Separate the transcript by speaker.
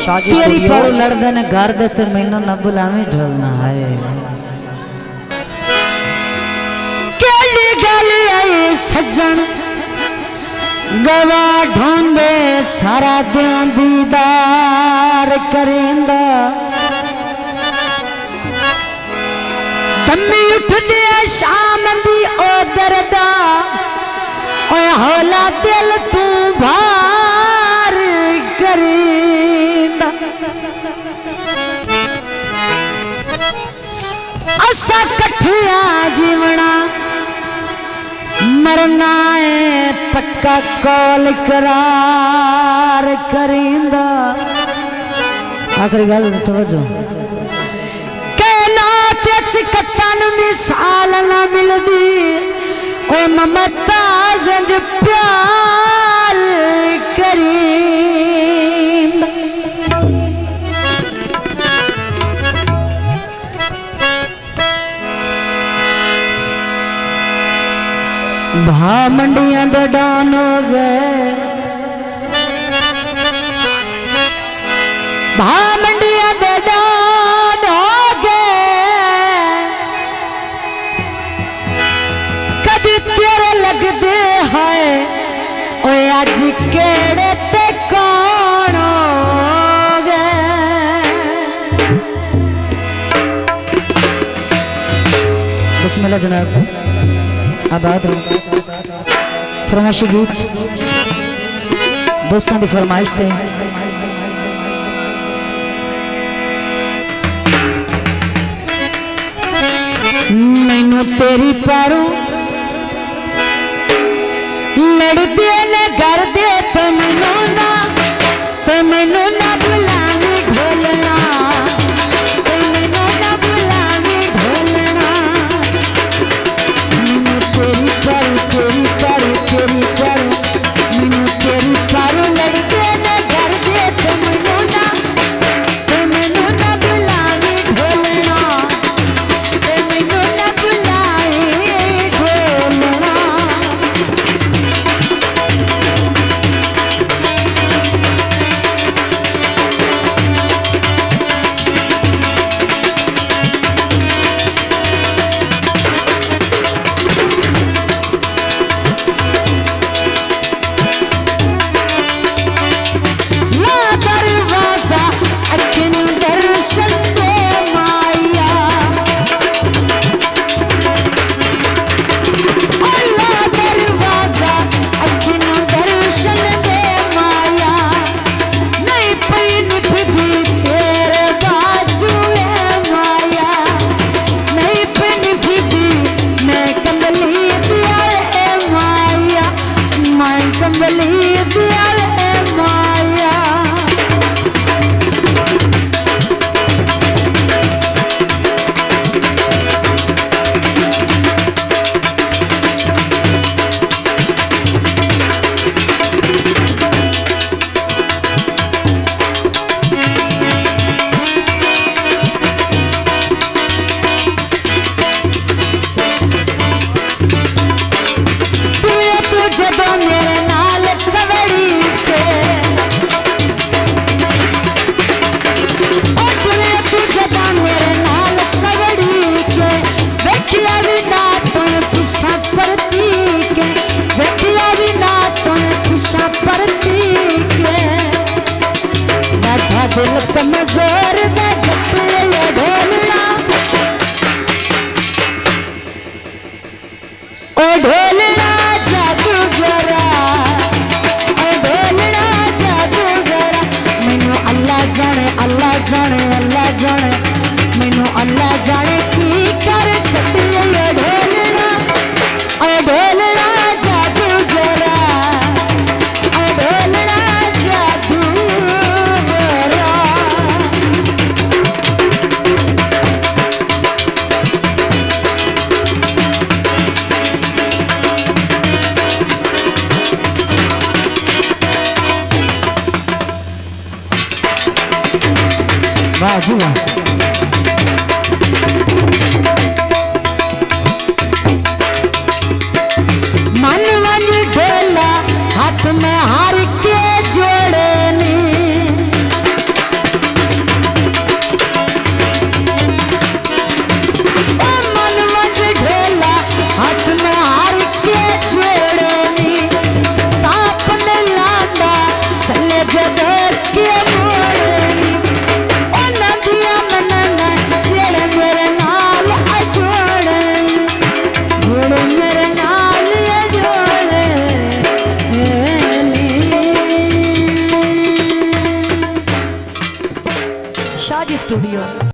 Speaker 1: तेरी पर लड़दे ने घर दे ते मैनू न बुलावी ढलना है केली गल आई सज्जन गवा ढूंढे सारा दिन दीदार करेंदा दमी उठदे शाम दी ओ दरदा ओए होला दिल तू भार करेंदा असा कठिया जीवना मरना है पक्का कौल करार करेंदा आखिरी गल तवज्जो कहनात च कत्तन मिसाल ना मिलदी ओ ममता जंज प्यार करेंदा भा मंडियां दे डान हो गए भा मंडियां दे डान हो गए कदी तेरे लगदे है ओए अज केड़े ते कौन हो गए बिस्मिल्लाह जनाब आबाद रहो फरमाइशी गीत दोस्तों की फरमाइश थे मैनू तेरी पारों लड़ते ने घर दे तो मैनू ना बुलावी ढोलना तो मैनू ना बुलावी ढोलना मैनू तेरी पारों मैनू तेरी पारों लड़ते ने घर दे तो मैनू ना बुलावी ढोलना तो मैनू ना बुलावी ढोलना दिल कमजोर दे ढोलना ओ ढोलना जादूगरा ओ ढोलना जादूगरा मैनू अल्लाह जाने मैनू अल्लाह जाने की कर छड्डिए ढोलना ओ ढोलना जादूगरा ओ ढोलना जादूगरा वाह जी वाह हाथ में हार के जोड़े नी
Speaker 2: स्टूडियो।